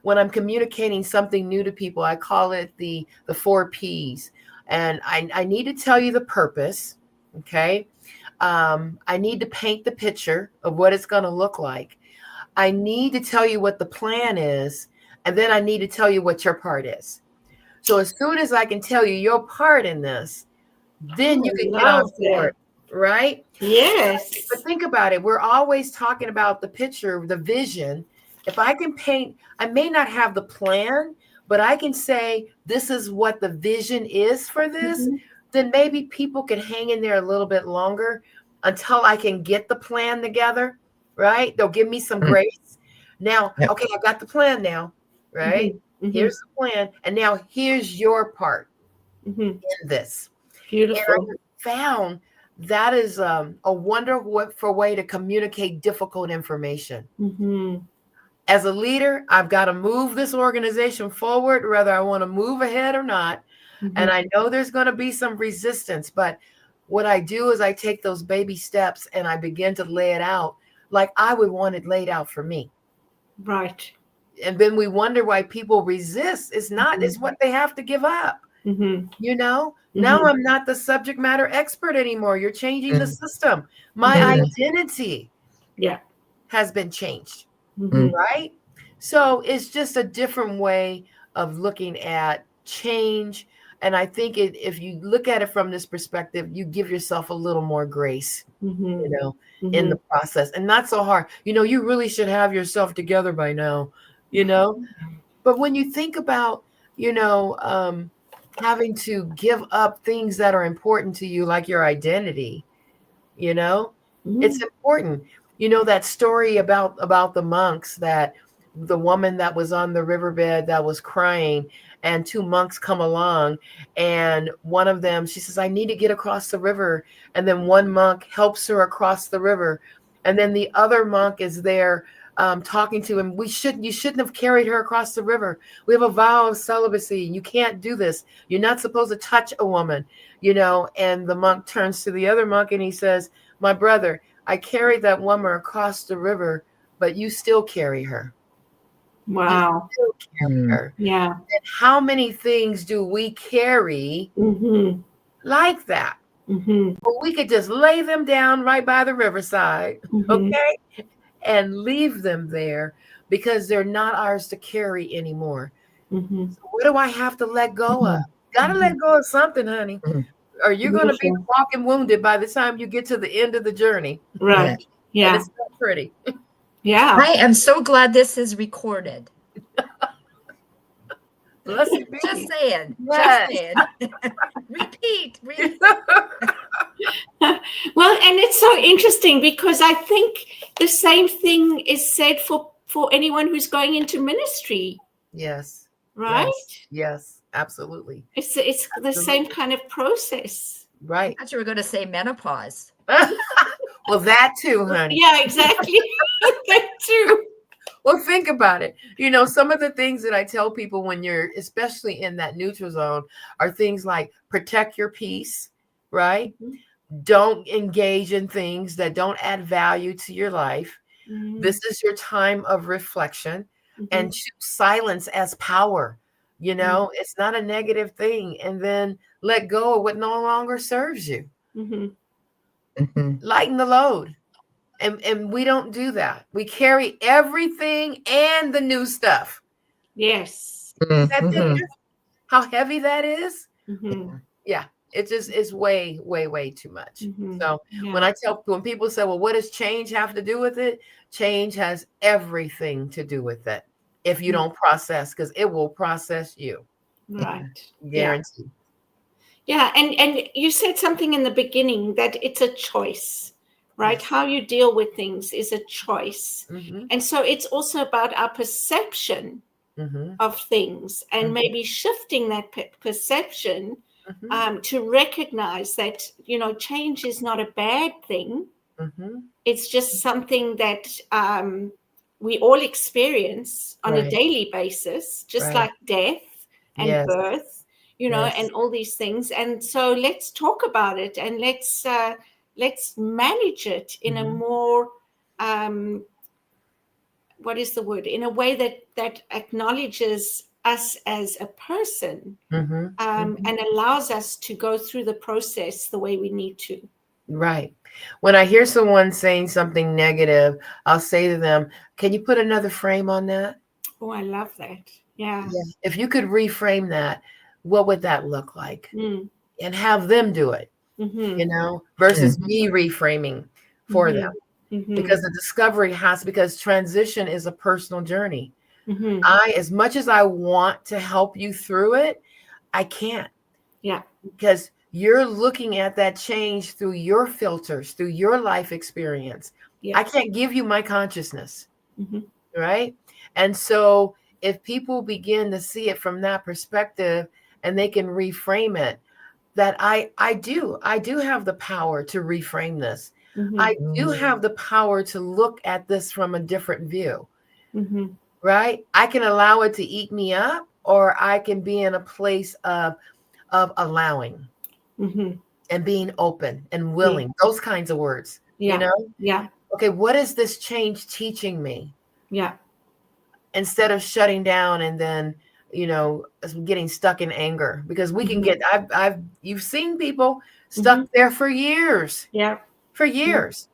Speaker 5: when I'm communicating something new to people, I call it the 4 Ps. And I need to tell you the purpose. Okay. I need to paint the picture of what it's going to look like. I need to tell you what the plan is. And then I need to tell you what your part is. So as soon as I can tell you your part in this, then you can get on board, right?
Speaker 3: Yes.
Speaker 5: But think about it. We're always talking about the picture, the vision. If I can paint, I may not have the plan, but I can say, this is what the vision is for this. Then maybe people can hang in there a little bit longer until I can get the plan together, right? They'll give me some grace. Now, okay, I got the plan now, right? Here's the plan. And now here's your part in this.
Speaker 3: Beautiful.
Speaker 5: And I found that is a wonderful way to communicate difficult information. As a leader, I've got to move this organization forward, whether I want to move ahead or not. And I know there's going to be some resistance, but what I do is I take those baby steps and I begin to lay it out like I would want it laid out for me.
Speaker 3: Right.
Speaker 5: And then we wonder why people resist. It's not, it's what they have to give up. Now I'm not the subject matter expert anymore. You're changing the system. My identity has been changed, right? So it's just a different way of looking at change. And I think if you look at it from this perspective, you give yourself a little more grace, in the process, and not so hard. You really should have yourself together by now, But when you think about, having to give up things that are important to you, like your identity, it's important. That story about the monks, that the woman that was on the riverbed that was crying, and 2 monks come along, and one of them, she says, I need to get across the river. And then one monk helps her across the river. And then the other monk is there talking to him. You shouldn't have carried her across the river. We have a vow of celibacy. You can't do this. You're not supposed to touch a woman, and the monk turns to the other monk and he says, my brother, I carried that woman across the river, but you still carry her.
Speaker 3: Wow.
Speaker 5: You still carry her.
Speaker 3: Yeah.
Speaker 5: And how many things do we carry like that? Well, we could just lay them down right by the riverside, okay, and leave them there because they're not ours to carry anymore. So what do I have to let go of? Got to let go of something, honey, or you're going to be walking wounded by the time you get to the end of the journey.
Speaker 3: Right. Yeah.
Speaker 5: And it's not pretty.
Speaker 3: Yeah.
Speaker 4: I am so glad this is recorded.
Speaker 5: Blessed be.
Speaker 4: Just saying.
Speaker 5: Yes.
Speaker 4: Just saying. Repeat.
Speaker 3: Well, and it's so interesting because I think the same thing is said for anyone who's going into ministry.
Speaker 5: Yes.
Speaker 3: Right?
Speaker 5: Yes, absolutely.
Speaker 3: It's the same kind of process.
Speaker 5: Right.
Speaker 4: I thought you were going to say menopause.
Speaker 5: Well, that too, honey.
Speaker 3: Yeah, exactly. That too.
Speaker 5: Well, think about it. You know, some of the things that I tell people when you're especially in that neutral zone are things like protect your peace, right? Don't engage in things that don't add value to your life. This is your time of reflection, and choose silence as power. You know, it's not a negative thing. And then let go of what no longer serves you. Lighten the load. And we don't do that. We carry everything and the new stuff.
Speaker 3: Yes.
Speaker 5: Is that different? How heavy that is? Yeah. It just is way, way, way too much. So when people say, well, what does change have to do with it? Change has everything to do with it. If you don't process, because it will process you.
Speaker 3: Right.
Speaker 5: Guaranteed.
Speaker 3: Yeah. And you said something in the beginning that it's a choice, right? How you deal with things is a choice. And so it's also about our perception of things and maybe shifting that perception to recognize that, you know, change is not a bad thing. It's just something that we all experience on a daily basis, just like death and birth, you know, and all these things. And so let's talk about it and let's manage it in a more, what is the word? In a way that acknowledges us as a person and allows us to go through the process the way we need to.
Speaker 5: Right. When I hear someone saying something negative, I'll say to them, can you put another frame on that?
Speaker 3: Oh, I love that. Yeah.
Speaker 5: If you could reframe that, what would that look like? And have them do it, you know, versus me reframing for them. Because the discovery because transition is a personal journey. As much as I want to help you through it, I can't.
Speaker 3: Yeah.
Speaker 5: Because you're looking at that change through your filters, through your life experience. I can't give you my consciousness. Right. And so if people begin to see it from that perspective and they can reframe it, that I do have the power to reframe this. I do have the power to look at this from a different view. Right. I can allow it to eat me up, or I can be in a place of allowing and being open and willing, those kinds of words, you know?
Speaker 3: Yeah.
Speaker 5: Okay. What is this change teaching me?
Speaker 3: Yeah.
Speaker 5: Instead of shutting down and then, you know, getting stuck in anger, because we can get, you've seen people stuck there for years.
Speaker 3: Yeah.
Speaker 5: For years.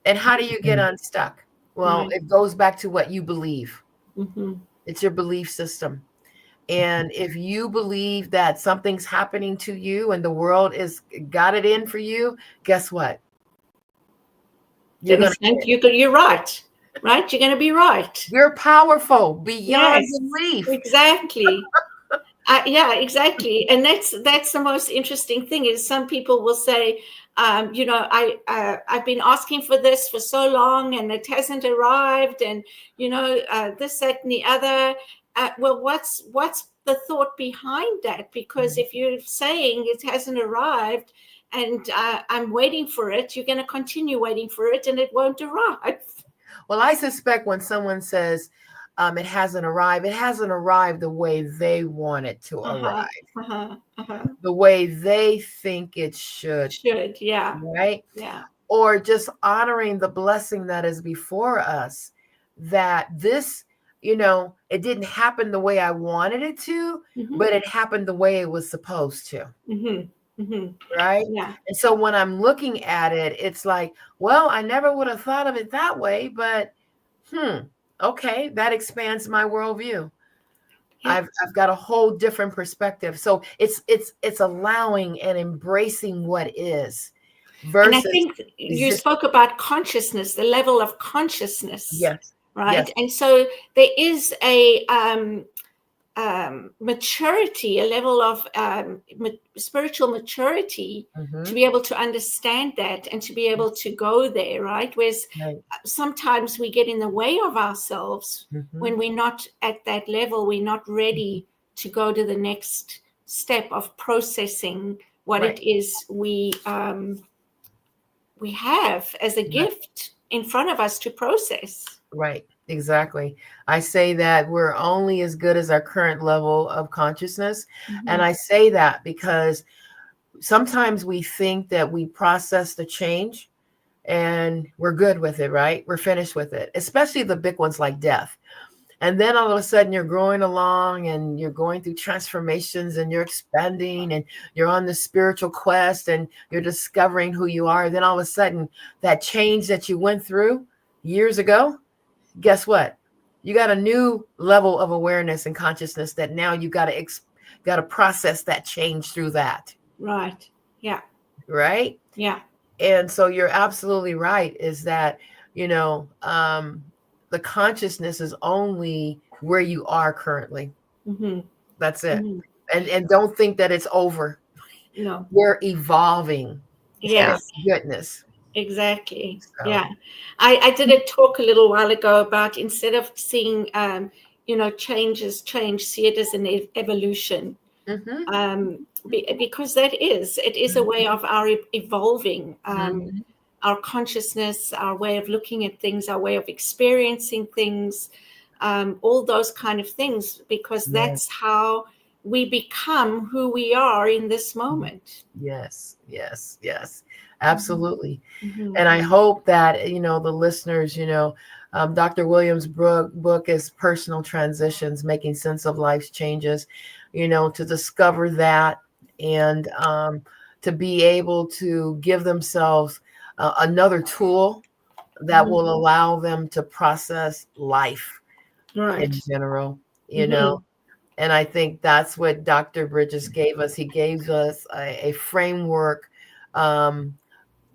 Speaker 5: And how do you get unstuck? Well, it goes back to what you believe. It's your belief system. And if you believe that something's happening to you and the world is got it in for you, guess what?
Speaker 3: You're right. Right? You're going to be right.
Speaker 5: You're powerful beyond belief.
Speaker 3: Exactly. Yeah, exactly. And that's the most interesting thing is some people will say, you know, I've been asking for this for so long and it hasn't arrived, and you know, this, that, and the other. Well, what's the thought behind that? Because if you're saying it hasn't arrived and I'm waiting for it, you're going to continue waiting for it, and it won't arrive.
Speaker 5: Well, I suspect when someone says it hasn't arrived the way they want it to arrive. The way they think it should.
Speaker 3: Yeah.
Speaker 5: Right? Yeah. Or just honoring the blessing that is before us, that this, it didn't happen the way I wanted it to, but it happened the way it was supposed to. Right?
Speaker 3: Yeah.
Speaker 5: And so when I'm looking at it, it's like, well, I never would have thought of it that way, but okay, that expands my worldview. Yeah. I've got a whole different perspective. So it's allowing and embracing what is.
Speaker 3: And I think you spoke about consciousness, the level of consciousness.
Speaker 5: Yes.
Speaker 3: Right. Yes. And so there is a maturity, a level of spiritual maturity to be able to understand that and to be able to go there, right? Whereas sometimes we get in the way of ourselves when we're not at that level, we're not ready to go to the next step of processing what it is we have as a gift in front of us to process.
Speaker 5: Right. Exactly. I say that we're only as good as our current level of consciousness. And I say that because sometimes we think that we process the change and we're good with it, right? We're finished with it, especially the big ones like death. And then all of a sudden you're growing along and you're going through transformations and you're expanding and you're on the spiritual quest and you're discovering who you are. Then all of a sudden that change that you went through years ago, guess what? You got a new level of awareness and consciousness that now you got to process that change through that.
Speaker 3: Right. Yeah.
Speaker 5: Right.
Speaker 3: Yeah.
Speaker 5: And so you're absolutely right, is that, the consciousness is only where you are currently. That's it. And don't think that it's over.
Speaker 3: No.
Speaker 5: We're evolving.
Speaker 3: Yes.
Speaker 5: Goodness.
Speaker 3: Exactly. So. Yeah. I did a talk a little while ago about, instead of seeing, change, see it as an evolution. Because it is a way of our evolving, our consciousness, our way of looking at things, our way of experiencing things, all those kind of things, because that's how we become who we are in this moment.
Speaker 5: Yes. Absolutely. And I hope that, the listeners, Dr. Williams' book is Personal Transitions, Making Sense of Life's Changes, to discover that and to be able to give themselves another tool that will allow them to process life in general, And I think that's what Dr. Bridges gave us. He gave us a framework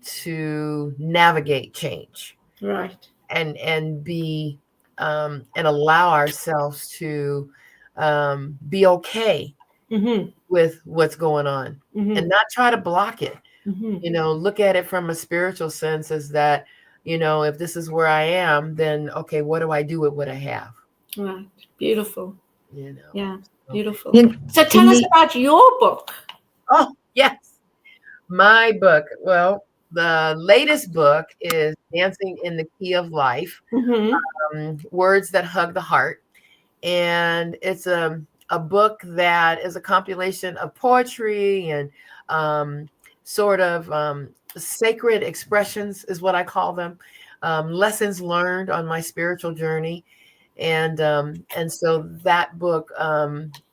Speaker 5: to navigate change,
Speaker 3: right,
Speaker 5: and be and allow ourselves to be okay with what's going on, and not try to block it. Look at it from a spiritual sense, is that, if this is where I am, then okay, what do I do with what I have?
Speaker 3: Right. Beautiful. Yeah, beautiful. So tell us about your book.
Speaker 5: Oh, yes. My book. Well, the latest book is Dancing in the Key of Life, Words That Hug the Heart. And it's a book that is a compilation of poetry and sort of sacred expressions is what I call them, lessons learned on my spiritual journey. And so that book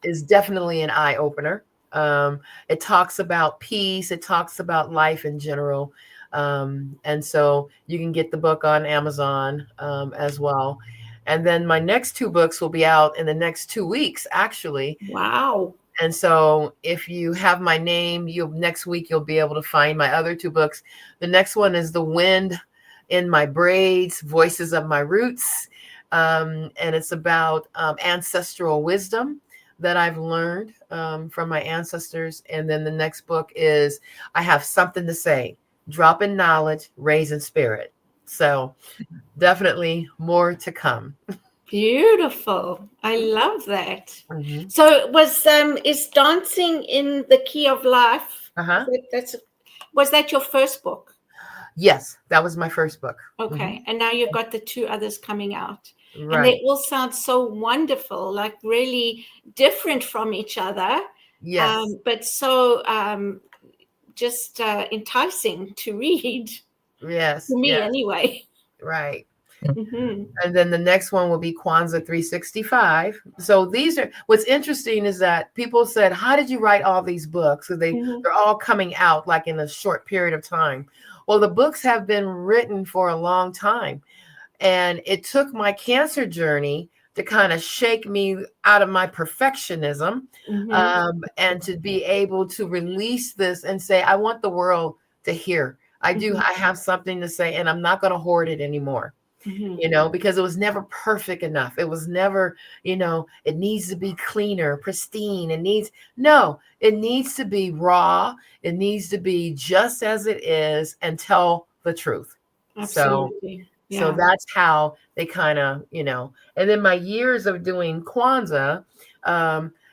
Speaker 5: is definitely an eye-opener. It talks about peace. It talks about life in general. And so you can get the book on Amazon as well. And then my next two books will be out in the next 2 weeks, actually.
Speaker 3: Wow.
Speaker 5: And so if you have my name, next week you'll be able to find my other two books. The next one is The Wind in My Braids, Voices of My Roots. And it's about ancestral wisdom that I've learned from my ancestors. And then the next book is I Have Something to Say, Dropping Knowledge, Raising Spirit. So definitely more to come.
Speaker 3: Beautiful. I love that. So is Dancing in the Key of Life? Was that your first book?
Speaker 5: Yes, that was my first book.
Speaker 3: Okay. And now you've got the two others coming out.
Speaker 5: Right.
Speaker 3: And they all sound so wonderful, like really different from each other.
Speaker 5: Yes.
Speaker 3: But so just enticing to read.
Speaker 5: Yes.
Speaker 3: To me, anyway.
Speaker 5: Right.
Speaker 3: Mhm.
Speaker 5: And then the next one will be Kwanzaa 365. So these are, what's interesting is that people said, how did you write all these books? Because they're all coming out like in a short period of time. Well, the books have been written for a long time. And it took my cancer journey to kind of shake me out of my perfectionism, and to be able to release this and say, I want the world to hear. I have something to say, and I'm not going to hoard it anymore. Because it was never perfect enough. It was never, it needs to be cleaner, pristine. It needs to be raw. It needs to be just as it is and tell the truth.
Speaker 3: Absolutely.
Speaker 5: So that's how they kind of, and then my years of doing Kwanzaa,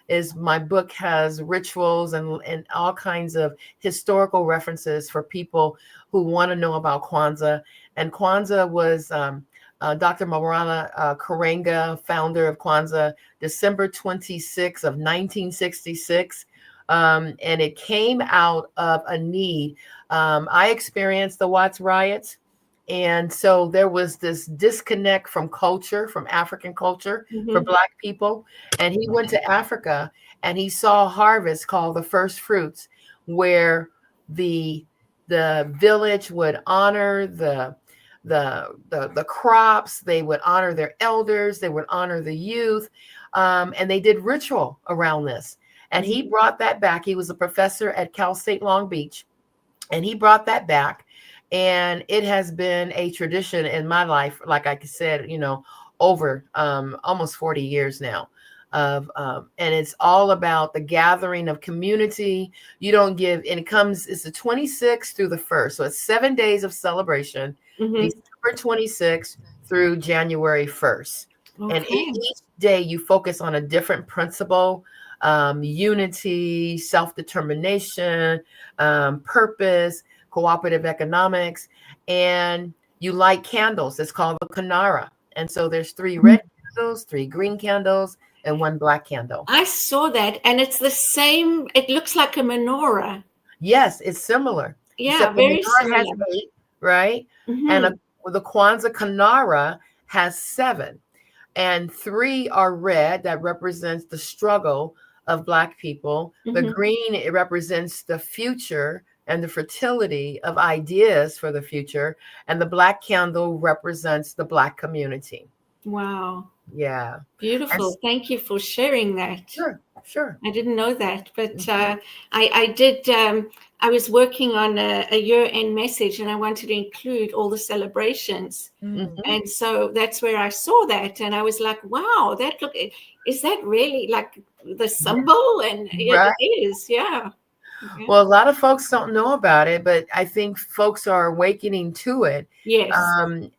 Speaker 5: is my book has rituals and all kinds of historical references for people who want to know about Kwanzaa. And Kwanzaa was Dr. Maulana Karenga, founder of Kwanzaa, December 26 of 1966. And it came out of a need. I experienced the Watts riots. And so there was this disconnect from culture, from African culture for Black people. And he went to Africa and he saw a harvest called the first fruits, where the village would honor the crops, they would honor their elders, they would honor the youth, and they did ritual around this. And he brought that back. He was a professor at Cal State Long Beach, and he brought that back. And it has been a tradition in my life, like I said, over almost 40 years now. And it's all about the gathering of community. You don't give, and it's the 26th through the 1st. So it's 7 days of celebration, December 26th through January 1st. Okay. And each day you focus on a different principle, unity, self-determination, purpose, cooperative economics, and you light candles. It's called the Kanara. And so there's 3 red candles, 3 green candles, and 1 black candle.
Speaker 3: I saw that, and it's the same. It looks like a menorah.
Speaker 5: Yes, it's similar.
Speaker 3: Yeah, very similar.
Speaker 5: Has 8, right? And the Kwanzaa Kanara has 7. And 3 are red, that represents the struggle of Black people. The green, it represents the future and the fertility of ideas for the future. And the black candle represents the Black community.
Speaker 3: Wow.
Speaker 5: Yeah.
Speaker 3: Beautiful. Thank you for sharing that.
Speaker 5: Sure.
Speaker 3: I didn't know that, but I did. I was working on a year-end message, and I wanted to include all the celebrations. And so that's where I saw that, and I was like, wow, is that really like the symbol? And it is, yeah.
Speaker 5: Well, a lot of folks don't know about it, but I think folks are awakening to it.
Speaker 3: Yes.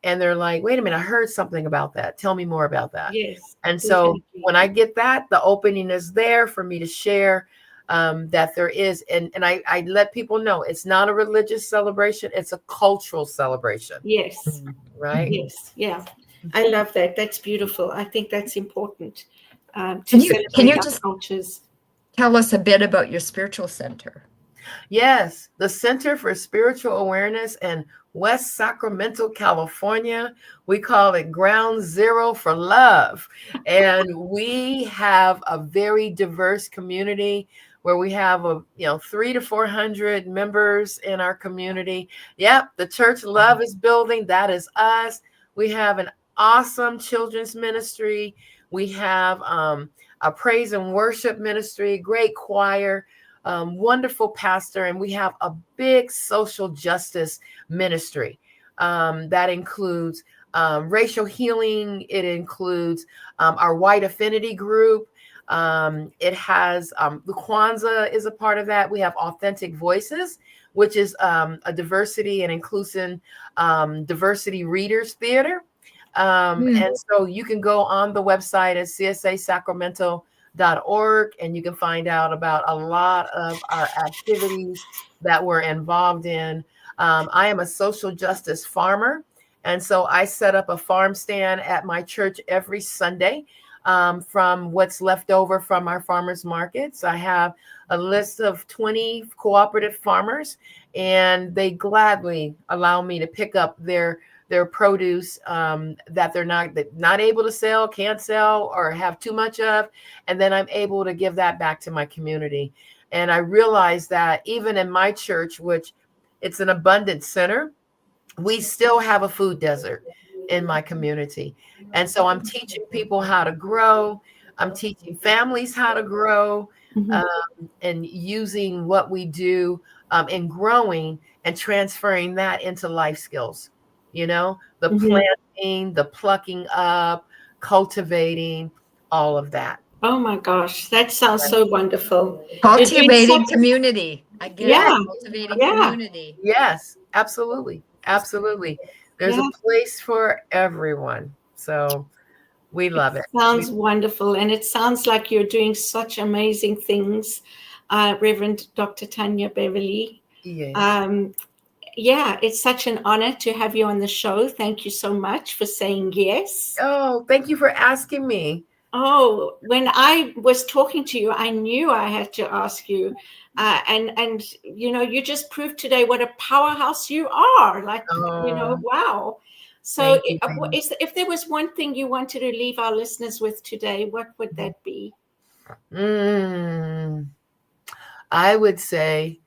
Speaker 5: And they're like, wait a minute, I heard something about that. Tell me more about that.
Speaker 3: Yes.
Speaker 5: And so when I get that, the opening is there for me to share that there is. And I let people know it's not a religious celebration. It's a cultural celebration.
Speaker 3: Yes.
Speaker 5: Right.
Speaker 3: Yes. Yeah. I love that. That's beautiful. I think that's important to
Speaker 4: can you
Speaker 3: celebrate
Speaker 4: just
Speaker 3: cultures.
Speaker 4: Tell us a bit about your spiritual center.
Speaker 5: Yes, the Center for Spiritual Awareness in West Sacramento, California. We call it Ground Zero for Love. And we have a very diverse community where we have 300 to 400 members in our community. Yep, the Church Love is building. That is us. We have an awesome children's ministry. We have a praise and worship ministry, great choir, wonderful pastor, and we have a big social justice ministry that includes racial healing. It includes our white affinity group. It has the Kwanzaa is a part of that. We have Authentic Voices, which is a diversity and inclusion diversity readers theater. And so you can go on the website at csasacramento.org and you can find out about a lot of our activities that we're involved in. I am a social justice farmer. And so I set up a farm stand at my church every Sunday from what's left over from our farmers markets. I have a list of 20 cooperative farmers, and they gladly allow me to pick up their their produce that they're not able to sell, can't sell, or have too much of. And then I'm able to give that back to my community. And I realized that even in my church, which it's an abundance center, we still have a food desert in my community. And so I'm teaching people how to grow. I'm teaching families how to grow, and using what we do in growing and transferring that into life skills. The planting, the plucking up, cultivating, all of that.
Speaker 3: Oh my gosh, that sounds so wonderful.
Speaker 4: Cultivating community. I get it. Cultivating community.
Speaker 5: Yes, absolutely. Absolutely. There's a place for everyone. So we love it.
Speaker 3: Sounds wonderful. And it sounds like you're doing such amazing things, Reverend Dr. Tynya Beverly.
Speaker 5: Yes.
Speaker 3: It's such an honor to have you on the show. Thank you so much for saying yes.
Speaker 5: Oh, thank you for asking me.
Speaker 3: Oh, when I was talking to you, I knew I had to ask you. And you just proved today what a powerhouse you are. Wow. So if there was one thing you wanted to leave our listeners with today, what would that be?
Speaker 5: I would say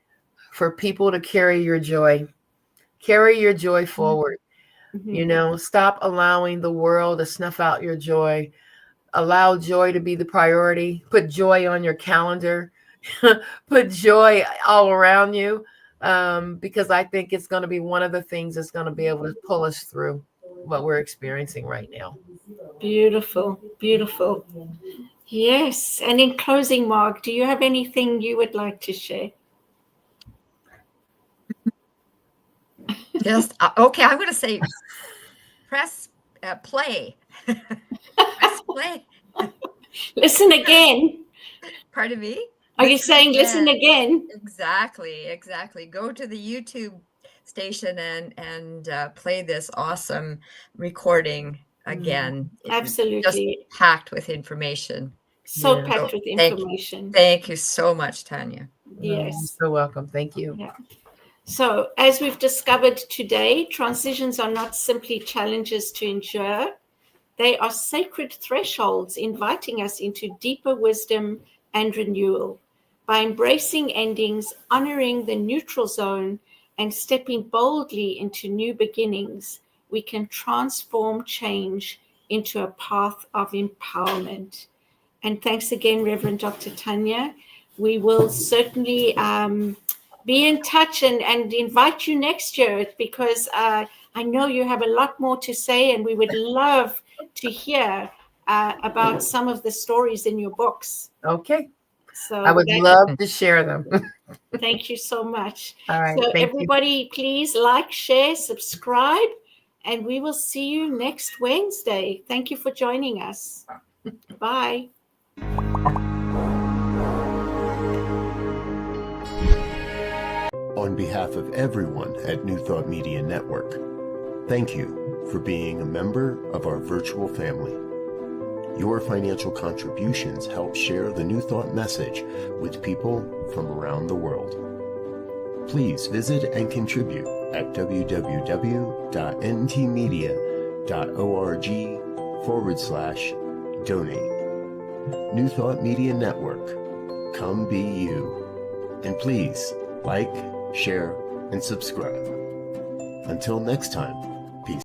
Speaker 5: for people to carry your joy forward. Stop allowing the world to snuff out your joy. Allow joy to be the priority. Put joy on your calendar. Put joy all around you, because I think it's going to be one of the things that's going to be able to pull us through what we're experiencing right now.
Speaker 3: Beautiful, beautiful. Yes. And in closing, Mark, do you have anything you would like to share?
Speaker 4: Just okay. I'm going to say, press play. Press play.
Speaker 3: Listen again.
Speaker 4: Pardon me?
Speaker 3: Are you saying listen again?
Speaker 4: Exactly. Go to the YouTube station and play this awesome recording again.
Speaker 3: Absolutely.
Speaker 4: Just packed with information.
Speaker 3: So packed with information.
Speaker 4: Thank you so much, Tynya.
Speaker 3: Yes.
Speaker 5: You're so welcome. Thank you.
Speaker 3: Yeah. So as we've discovered today, transitions are not simply challenges to endure. They are sacred thresholds inviting us into deeper wisdom and renewal. By embracing endings, honoring the neutral zone, and stepping boldly into new beginnings, we can transform change into a path of empowerment. And thanks again, Reverend Dr. Tynya. We will certainly be in touch and invite you next year, because I know you have a lot more to say, and we would love to hear about some of the stories in your books.
Speaker 5: Okay.
Speaker 3: So
Speaker 5: I would love to share them.
Speaker 3: Thank you so much.
Speaker 5: All right.
Speaker 3: So everybody, please like, share, subscribe, and we will see you next Wednesday. Thank you for joining us. Bye.
Speaker 6: On behalf of everyone at New Thought Media Network, thank you for being a member of our virtual family. Your financial contributions help share the New Thought message with people from around the world. Please visit and contribute at www.ntmedia.org/donate. New Thought Media Network, come be you. And please like, share, and subscribe. Until next time.